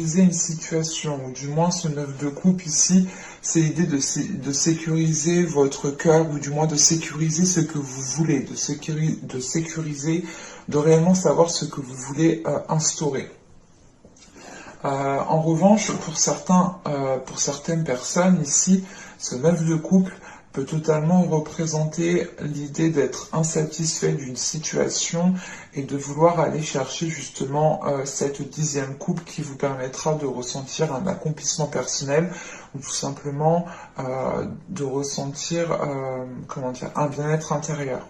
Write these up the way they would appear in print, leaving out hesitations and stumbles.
une situation, ou du moins ce 9 de coupe ici, c'est l'idée de sécuriser votre cœur, ou du moins de sécuriser ce que vous voulez, de sécuriser, de réellement savoir ce que vous voulez instaurer. En revanche, pour certaines personnes ici, ce 9 de couple peut totalement représenter l'idée d'être insatisfait d'une situation et de vouloir aller chercher justement cette 10e coupe qui vous permettra de ressentir un accomplissement personnel ou tout simplement de ressentir un bien-être intérieur.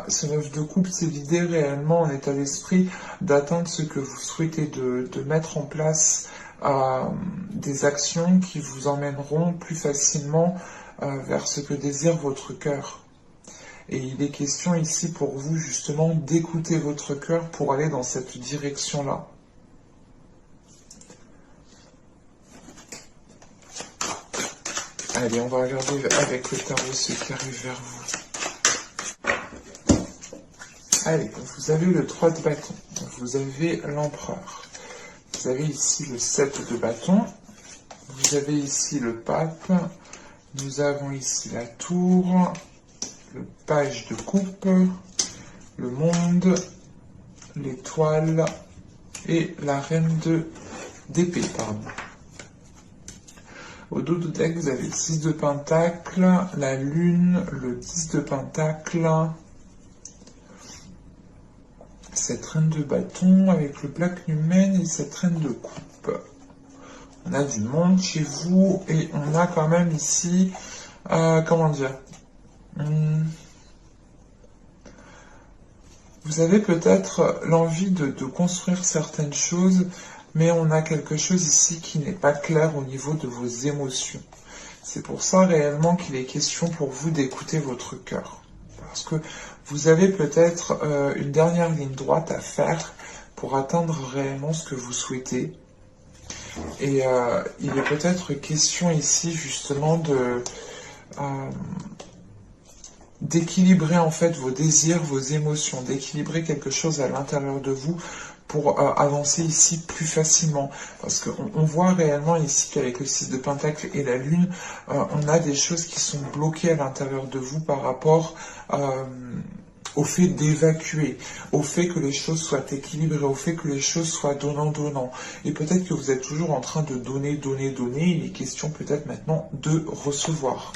Ce 9 de coupe, c'est l'idée réellement en état d'esprit d'atteindre ce que vous souhaitez, de mettre en place des actions qui vous emmèneront plus facilement vers ce que désire votre cœur. Et il est question ici pour vous justement d'écouter votre cœur pour aller dans cette direction-là. Allez, on va regarder avec le tarot ce qui arrive vers vous. Allez, vous avez le 3 de bâton, vous avez l'empereur, vous avez ici le 7 de bâton, vous avez ici le pape, nous avons ici la tour, le page de coupe, le monde, l'étoile et la reine d'épée, pardon. Au dos du deck, vous avez le 6 de pentacle, la lune, le 10 de pentacle, cette reine de bâton avec le plaque humaine et cette reine de coupe. On a du monde chez vous et on a quand même ici, vous avez peut-être l'envie de construire certaines choses, mais on a quelque chose ici qui n'est pas clair au niveau de vos émotions. C'est pour ça réellement qu'il est question pour vous d'écouter votre cœur. Parce que vous avez peut-être une dernière ligne droite à faire pour atteindre réellement ce que vous souhaitez. Et il est peut-être question ici justement d'équilibrer en fait vos désirs, vos émotions, d'équilibrer quelque chose à l'intérieur de vous pour avancer ici plus facilement. Parce qu'on voit réellement ici qu'avec le 6 de pentacle et la lune, on a des choses qui sont bloquées à l'intérieur de vous par rapport au fait d'évacuer, au fait que les choses soient équilibrées, au fait que les choses soient donnant-donnant. Et peut-être que vous êtes toujours en train de donner, donner, donner. Il est question peut-être maintenant de recevoir.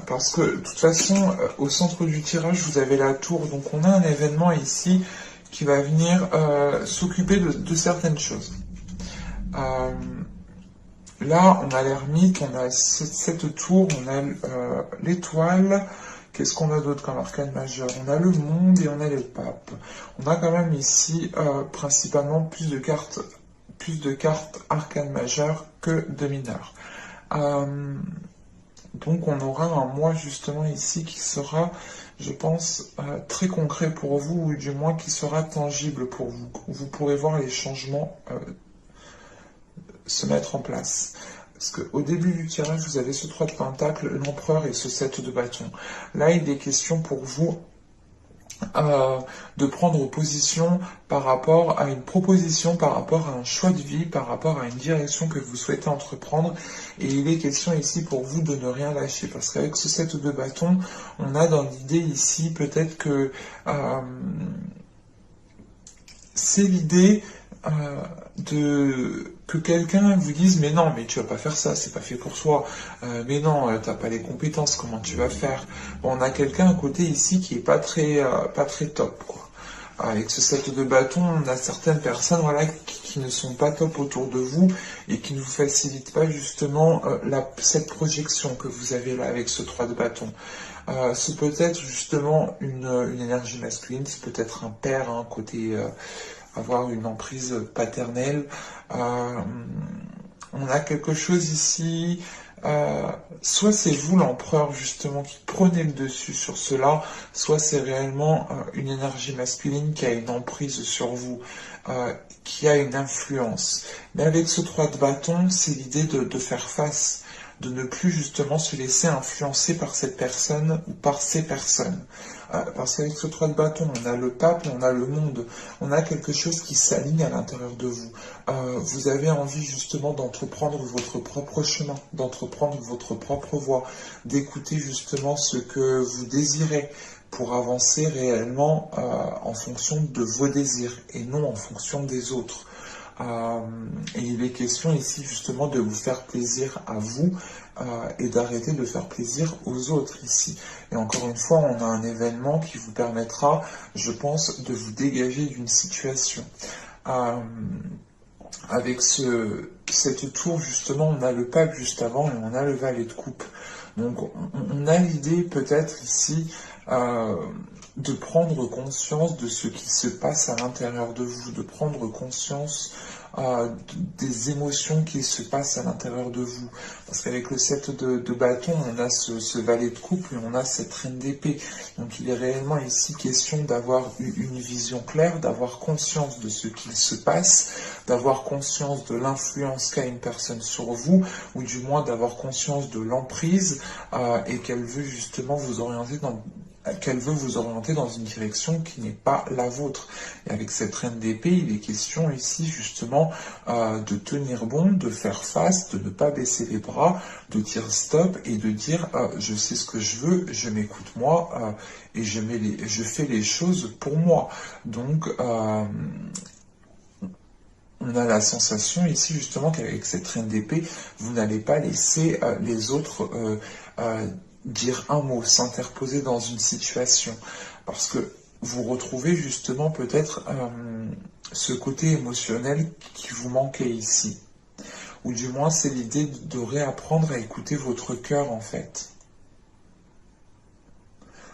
Parce que de toute façon, au centre du tirage, vous avez la tour. Donc on a un événement ici qui va venir s'occuper de certaines choses. Là, on a l'ermite, on a cette tour, on a l'étoile. Qu'est-ce qu'on a d'autre comme arcane majeur? On a le monde et on a le pape. On a quand même ici principalement plus de cartes arcane majeures que de mineures. Donc on aura un mois justement ici qui sera, je pense, très concret pour vous, ou du moins qui sera tangible pour vous. Vous pourrez voir les changements se mettre en place. Parce qu'au début du tirage, vous avez ce 3 de pentacle, l'empereur et ce 7 de bâton. Là, il est question pour vous de prendre position par rapport à une proposition, par rapport à un choix de vie, par rapport à une direction que vous souhaitez entreprendre. Et il est question ici pour vous de ne rien lâcher. Parce qu'avec ce 7 de bâton, on a dans l'idée ici peut-être que c'est l'idée que quelqu'un vous dise mais non, mais tu vas pas faire ça, c'est pas fait pour toi, mais non, t'as pas les compétences, comment tu vas faire? Bon, on a quelqu'un à côté ici qui est pas très top, quoi. Avec ce 7 de bâton, on a certaines personnes voilà, qui ne sont pas top autour de vous et qui ne vous facilitent pas justement cette projection que vous avez là avec ce 3 de bâton. C'est peut-être justement une énergie masculine, c'est peut-être un père, hein, côté avoir une emprise paternelle. On a quelque chose ici, soit c'est vous l'empereur justement qui prenez le dessus sur cela, soit c'est réellement une énergie masculine qui a une emprise sur vous, qui a une influence. Mais avec ce 3 de bâton, c'est l'idée de faire face, de ne plus justement se laisser influencer par cette personne ou par ces personnes. parce qu'avec ce 3 de bâton, on a le pape et on a le monde. On a quelque chose qui s'aligne à l'intérieur de vous. Vous avez envie justement d'entreprendre votre propre chemin, d'entreprendre votre propre voie, d'écouter justement ce que vous désirez pour avancer réellement en fonction de vos désirs et non en fonction des autres. Et il est question ici justement de vous faire plaisir à vous et d'arrêter de faire plaisir aux autres ici. Et encore une fois, on a un événement qui vous permettra, je pense, de vous dégager d'une situation. Avec cette tour, justement, on a le pape juste avant et on a le valet de coupe. Donc on a l'idée peut-être ici de prendre conscience de ce qui se passe à l'intérieur de vous, de prendre conscience des émotions qui se passent à l'intérieur de vous. Parce qu'avec le 7 de bâton, on a ce valet de coupe et on a cette reine d'épée. Donc il est réellement ici question d'avoir une vision claire, d'avoir conscience de ce qu'il se passe, d'avoir conscience de l'influence qu'a une personne sur vous, ou du moins d'avoir conscience de l'emprise et qu'elle veut justement vous orienter dans une direction qui n'est pas la vôtre. Et avec cette reine d'épée, il est question ici justement de tenir bon, de faire face, de ne pas baisser les bras, de dire stop et de dire je sais ce que je veux, je m'écoute moi et je fais les choses pour moi. Donc on a la sensation ici justement qu'avec cette reine d'épée, vous n'allez pas laisser les autres dire un mot, s'interposer dans une situation. Parce que vous retrouvez justement peut-être ce côté émotionnel qui vous manquait ici. Ou du moins c'est l'idée de réapprendre à écouter votre cœur en fait.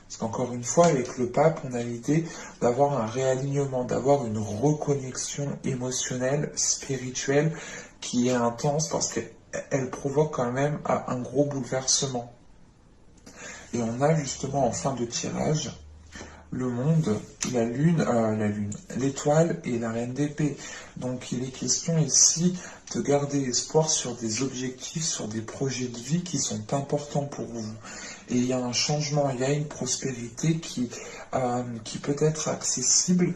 Parce qu'encore une fois, avec le pape, on a l'idée d'avoir un réalignement, d'avoir une reconnexion émotionnelle, spirituelle, qui est intense parce qu'elle provoque quand même un gros bouleversement. Et on a justement en fin de tirage le monde, l'étoile et la reine d'épée. Donc il est question ici de garder espoir sur des objectifs, sur des projets de vie qui sont importants pour vous. Et il y a un changement, il y a une prospérité qui peut être accessible.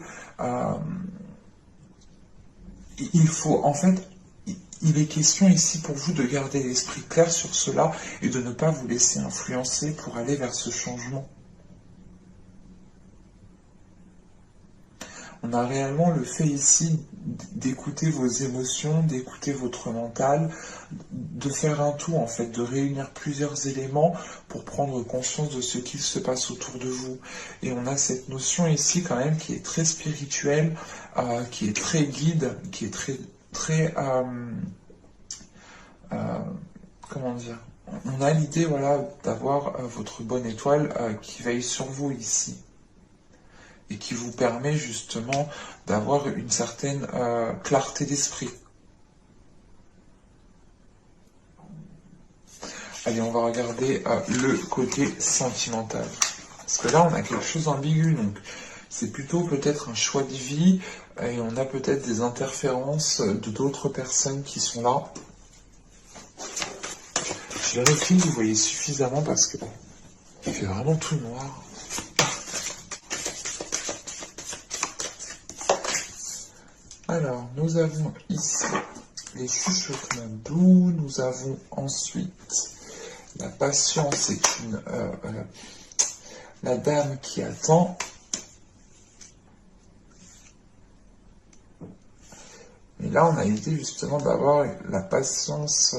Il faut, en fait, il est question ici pour vous de garder l'esprit clair sur cela et de ne pas vous laisser influencer pour aller vers ce changement. On a réellement le fait ici d'écouter vos émotions, d'écouter votre mental, de faire un tout en fait, de réunir plusieurs éléments pour prendre conscience de ce qu'il se passe autour de vous. Et on a cette notion ici quand même qui est très spirituelle, qui est très guide, qui est très comment dire, on a l'idée voilà, d'avoir votre bonne étoile qui veille sur vous ici et qui vous permet justement d'avoir une certaine clarté d'esprit. Allez, on va regarder le côté sentimental. Parce que là, on a quelque chose d'ambigu, donc c'est plutôt peut-être un choix de vie, et on a peut-être des interférences de d'autres personnes qui sont là. Je vérifie que vous voyez suffisamment parce que il fait vraiment tout noir. Alors, nous avons ici les chuchotements doux, nous avons ensuite la patience est la dame qui attend. Et là, on a l'idée justement d'avoir la patience.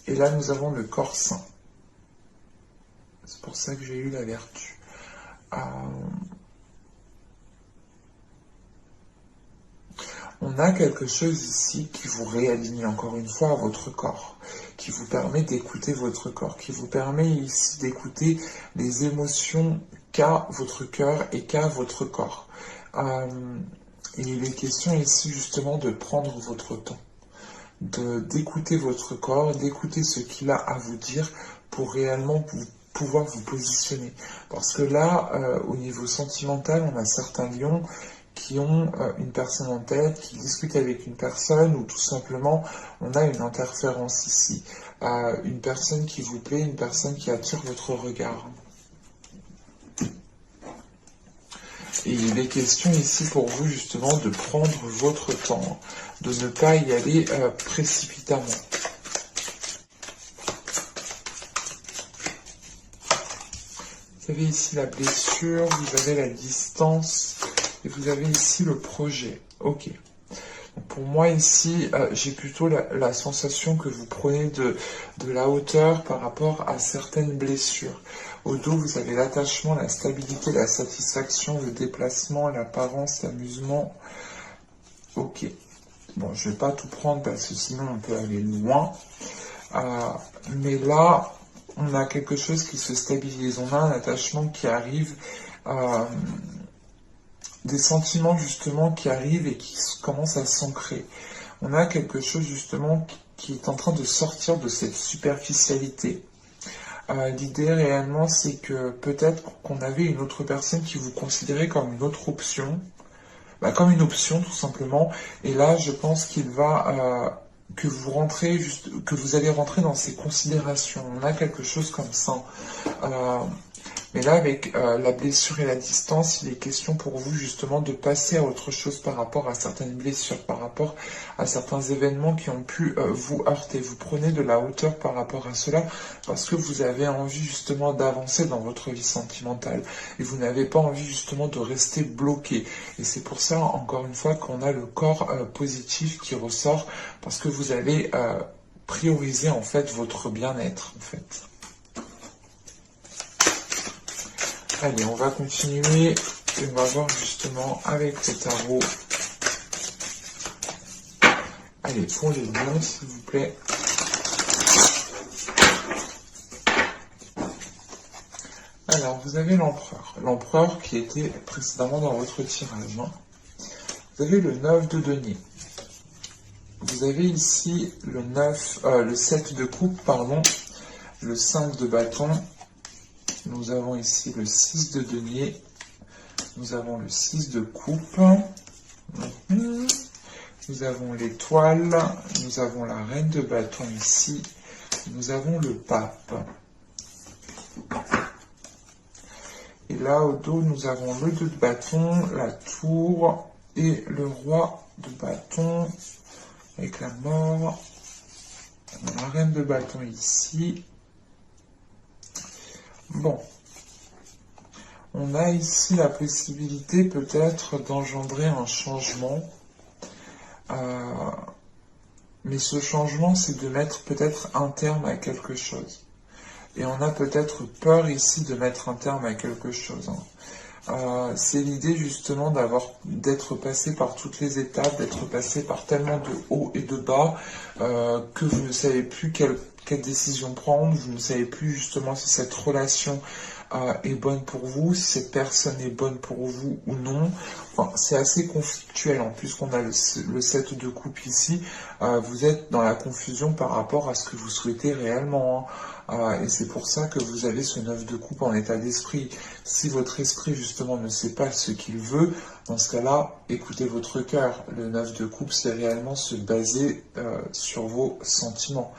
Et là, nous avons le corps sain. C'est pour ça que j'ai eu la vertu. On a quelque chose ici qui vous réaligne encore une fois à votre corps, qui vous permet d'écouter votre corps, qui vous permet ici d'écouter les émotions qu'a votre cœur et qu'a votre corps. Et il est question ici justement de prendre votre temps, d'écouter votre corps, d'écouter ce qu'il a à vous dire pour réellement pouvoir vous positionner. Parce que là, au niveau sentimental, on a certains lions qui ont une personne en tête, qui discutent avec une personne, ou tout simplement, on a une interférence ici. une personne qui vous plaît, une personne qui attire votre regard. Et il est question ici pour vous justement de prendre votre temps, de ne pas y aller précipitamment. Vous avez ici la blessure, vous avez la distance et vous avez ici le projet. Ok. Donc pour moi ici, j'ai plutôt la sensation que vous prenez de la hauteur par rapport à certaines blessures. Au dos, vous avez l'attachement, la stabilité, la satisfaction, le déplacement, l'apparence, l'amusement. Ok. Bon, je ne vais pas tout prendre parce que sinon on peut aller loin. Mais là, on a quelque chose qui se stabilise. On a un attachement qui arrive, des sentiments justement qui arrivent et qui commencent à s'ancrer. On a quelque chose justement qui est en train de sortir de cette superficialité. L'idée réellement, c'est que peut-être qu'on avait une autre personne qui vous considérait comme une autre option, comme une option tout simplement. Et là, je pense qu'il va que vous allez rentrer dans ces considérations. On a quelque chose comme ça. Mais là, avec la blessure et la distance, il est question pour vous justement de passer à autre chose par rapport à certaines blessures, par rapport à certains événements qui ont pu vous heurter. Vous prenez de la hauteur par rapport à cela parce que vous avez envie justement d'avancer dans votre vie sentimentale et vous n'avez pas envie justement de rester bloqué. Et c'est pour ça, encore une fois, qu'on a le corps positif qui ressort parce que vous allez prioriser en fait votre bien-être en fait. Allez, on va continuer et on va voir justement avec le tarot. Allez, pour les lions, s'il vous plaît. Alors, vous avez l'empereur. L'empereur qui était précédemment dans votre tirage. Vous avez le 9 de denier. Vous avez ici le 7 de coupe, pardon, le 5 de bâton. Nous avons ici le 6 de denier, nous avons le 6 de coupe, nous avons l'étoile, nous avons la reine de bâton ici, nous avons le pape. Et là, au dos, nous avons le 2 de bâton, la tour et le roi de bâton avec la mort. La reine de bâton ici. Bon, on a ici la possibilité peut-être d'engendrer un changement, mais ce changement c'est de mettre peut-être un terme à quelque chose. Et on a peut-être peur ici de mettre un terme à quelque chose. C'est l'idée justement d'être passé par toutes les étapes, d'être passé par tellement de hauts et de bas que vous ne savez plus quelle décision prendre, vous ne savez plus justement si cette relation est bonne pour vous, si cette personne est bonne pour vous ou non. Enfin, c'est assez conflictuel, puisqu'on a le 7 de coupe ici, vous êtes dans la confusion par rapport à ce que vous souhaitez réellement. Et c'est pour ça que vous avez ce 9 de coupe en état d'esprit. Si votre esprit justement ne sait pas ce qu'il veut, dans ce cas-là, écoutez votre cœur. Le 9 de coupe, c'est réellement se baser sur vos sentiments.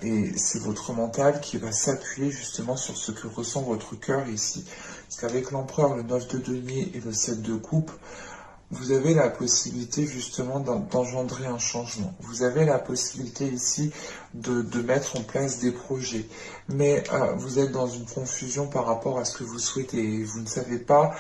Et c'est votre mental qui va s'appuyer justement sur ce que ressent votre cœur ici. Parce qu'avec l'empereur, le 9 de denier et le 7 de coupe, vous avez la possibilité justement d'engendrer un changement. Vous avez la possibilité ici de mettre en place des projets. Mais vous êtes dans une confusion par rapport à ce que vous souhaitez. Vous ne savez pas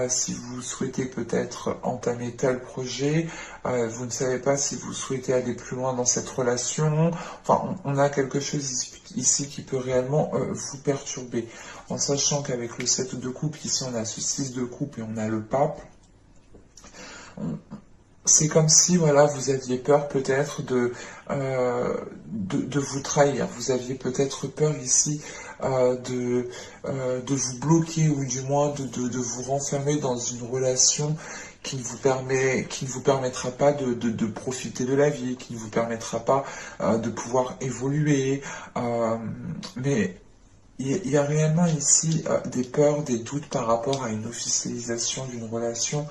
si vous souhaitez peut-être entamer tel projet. Vous ne savez pas si vous souhaitez aller plus loin dans cette relation. Enfin, on a quelque chose ici qui peut réellement vous perturber. En sachant qu'avec le 7 de coupe, ici on a ce 6 de coupe et on a le pape. C'est comme si, voilà, vous aviez peur peut-être de vous trahir. Vous aviez peut-être peur ici de vous bloquer ou du moins de vous renfermer dans une relation qui ne vous permettra pas de profiter de la vie, qui ne vous permettra pas de pouvoir évoluer. Mais il y a réellement ici des peurs, des doutes par rapport à une officialisation d'une relation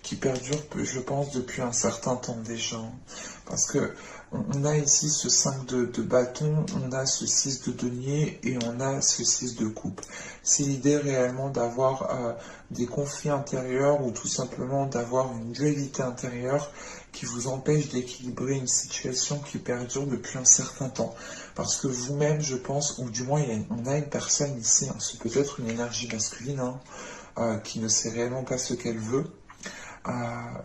qui perdure, je pense, depuis un certain temps déjà. Parce que on a ici ce 5 de bâton, on a ce 6 de denier et on a ce 6 de coupe. C'est l'idée réellement d'avoir des conflits intérieurs ou tout simplement d'avoir une dualité intérieure qui vous empêche d'équilibrer une situation qui perdure depuis un certain temps. Parce que vous-même, je pense, ou du moins on a une personne ici, hein, c'est peut-être une énergie masculine, qui ne sait réellement pas ce qu'elle veut.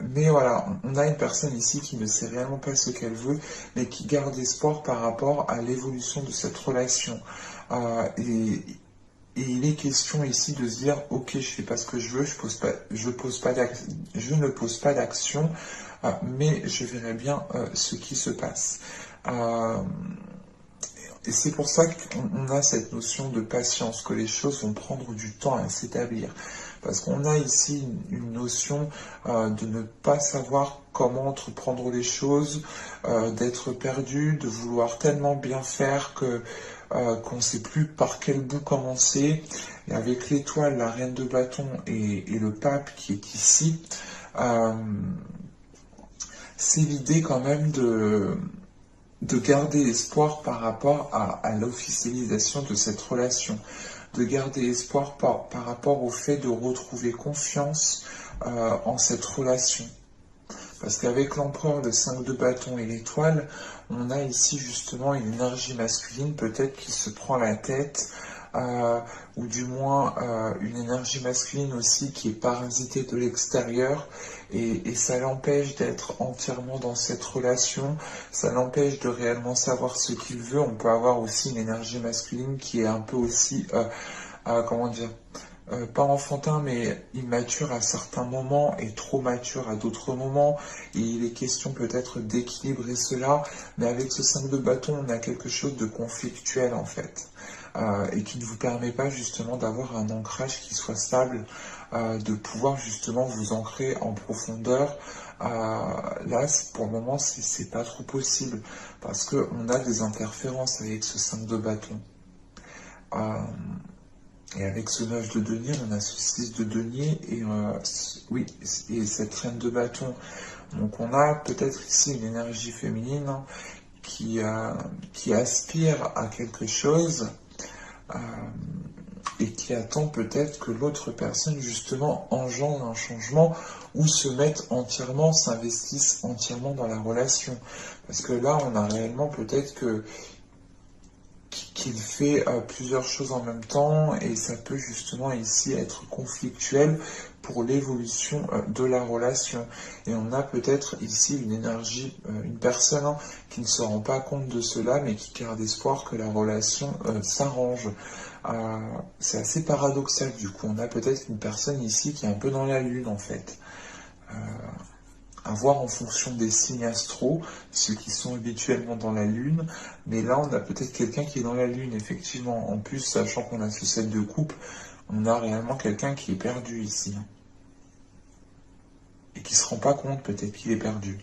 Mais voilà, on a une personne ici qui ne sait réellement pas ce qu'elle veut, mais qui garde espoir par rapport à l'évolution de cette relation. Et il est question ici de se dire, ok, je fais pas ce que je veux, je ne pose pas d'action, mais je verrai bien ce qui se passe. Et c'est pour ça qu'on a cette notion de patience, que les choses vont prendre du temps à s'établir. Parce qu'on a ici une notion de ne pas savoir comment entreprendre les choses, d'être perdu, de vouloir tellement bien faire que qu'on ne sait plus par quel bout commencer. Et avec l'étoile, la reine de bâton et le pape qui est ici, c'est l'idée quand même de garder espoir par rapport à l'officialisation de cette relation, de garder espoir par rapport au fait de retrouver confiance en cette relation. Parce qu'avec l'empereur, le 5 de bâton et l'étoile, on a ici justement une énergie masculine peut-être qui se prend la tête, ou du moins une énergie masculine aussi qui est parasitée de l'extérieur, et ça l'empêche d'être entièrement dans cette relation, ça l'empêche de réellement savoir ce qu'il veut. On peut avoir aussi une énergie masculine qui est un peu aussi, comment dire, pas enfantin, mais immature à certains moments et trop mature à d'autres moments. Et il est question peut-être d'équilibrer cela, mais avec ce 5 de bâton, on a quelque chose de conflictuel en fait. Et qui ne vous permet pas justement d'avoir un ancrage qui soit stable, de pouvoir justement vous ancrer en profondeur. Là, pour le moment, c'est pas trop possible, parce qu'on a des interférences avec ce 5 de bâton. Et avec ce 9 de denier, on a ce 6 de denier et oui, et cette reine de bâton. Donc on a peut-être ici une énergie féminine, hein, qui aspire à quelque chose et qui attend peut-être que l'autre personne justement engendre un changement ou se mette entièrement, s'investisse entièrement dans la relation. Parce que là, on a réellement peut-être qu'il fait plusieurs choses en même temps, et ça peut justement ici être conflictuel pour l'évolution de la relation. Et on a peut-être ici une énergie, une personne, hein, qui ne se rend pas compte de cela, mais qui garde espoir que la relation s'arrange. C'est assez paradoxal du coup. On a peut-être une personne ici qui est un peu dans la lune en fait. À voir en fonction des signes astro, ceux qui sont habituellement dans la lune, mais là on a peut-être quelqu'un qui est dans la lune, effectivement. En plus, sachant qu'on a ce 7 de coupe, on a réellement quelqu'un qui est perdu ici, et qui se rend pas compte peut-être qu'il est perdu.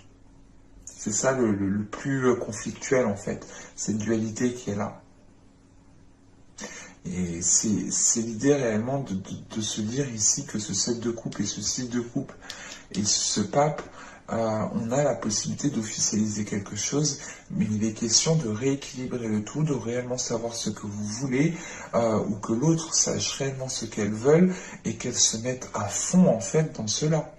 C'est ça le plus conflictuel en fait, cette dualité qui est là. Et c'est l'idée réellement de se dire ici que ce 7 de coupe et ce 6 de coupe et ce pape, on a la possibilité d'officialiser quelque chose, mais il est question de rééquilibrer le tout, de réellement savoir ce que vous voulez, ou que l'autre sache réellement ce qu'elle veut, et qu'elle se mette à fond en fait dans cela.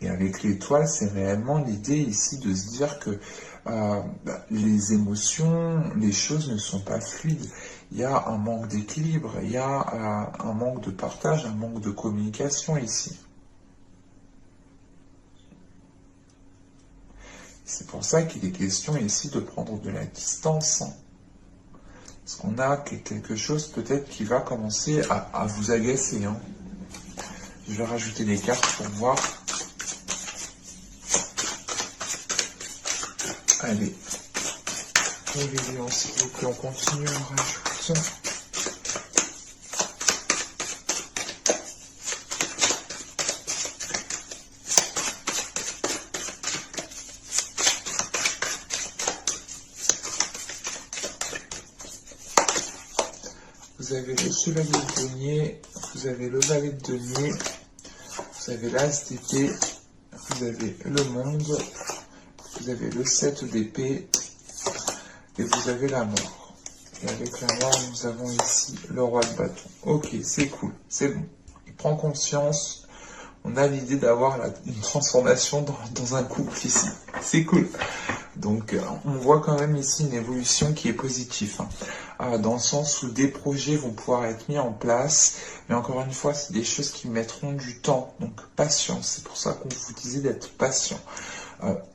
Et avec l'étoile, c'est réellement l'idée ici de se dire que les émotions, les choses ne sont pas fluides. Il y a un manque d'équilibre, il y a un manque de partage, un manque de communication ici. C'est pour ça qu'il est question ici de prendre de la distance, hein. Parce qu'on a quelque chose peut-être qui va commencer à vous agacer, hein. Je vais rajouter des cartes pour voir. Allez, réveillons s'il vous plaît, on continue, on rajoute. Vous vous avez le chevalier de denier, vous avez le valet de denier, vous avez l'as d'épée, vous avez le monde, vous avez le 7 d'épée et vous avez la mort. Et avec la mort, nous avons ici le roi de bâton. Ok, c'est cool, c'est bon. Il prend conscience. On a l'idée d'avoir une transformation dans un couple ici. C'est cool. Donc, on voit quand même ici une évolution qui est positive. Dans le sens où des projets vont pouvoir être mis en place. Mais encore une fois, c'est des choses qui mettront du temps. Donc, patience. C'est pour ça qu'on vous disait d'être patient.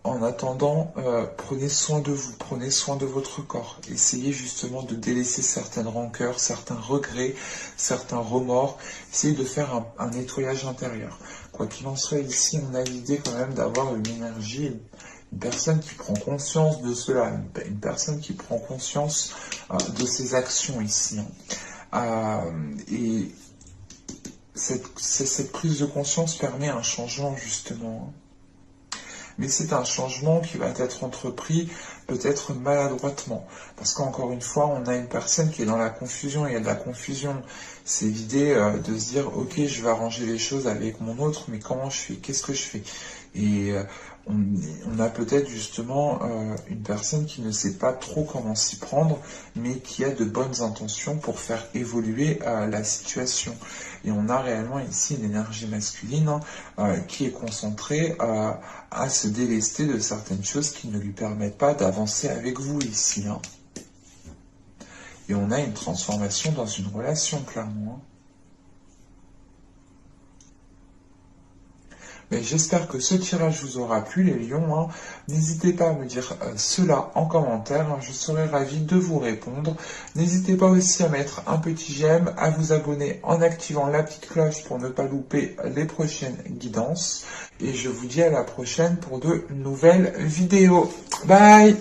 En attendant, prenez soin de vous, prenez soin de votre corps. Essayez justement de délaisser certaines rancœurs, certains regrets, certains remords. Essayez de faire un nettoyage intérieur. Quoi qu'il en soit, ici, on a l'idée quand même d'avoir une énergie, une personne qui prend conscience de cela, une personne qui prend conscience de ses actions ici. Et cette prise de conscience permet un changement, justement. Mais c'est un changement qui va être entrepris peut-être maladroitement. Parce qu'encore une fois, on a une personne qui est dans la confusion. Il y a de la confusion. C'est l'idée de se dire, ok, je vais arranger les choses avec mon autre, mais comment je fais? Qu'est-ce que je fais? Et on a peut-être justement une personne qui ne sait pas trop comment s'y prendre, mais qui a de bonnes intentions pour faire évoluer la situation. Et on a réellement ici une énergie masculine qui est concentrée à se délester de certaines choses qui ne lui permettent pas d'avancer avec vous ici. Et on a une transformation dans une relation, clairement. Mais j'espère que ce tirage vous aura plu, les lions. N'hésitez pas à me dire cela en commentaire. Je serai ravi de vous répondre. N'hésitez pas aussi à mettre un petit j'aime, à vous abonner en activant la petite cloche pour ne pas louper les prochaines guidances. Et je vous dis à la prochaine pour de nouvelles vidéos. Bye!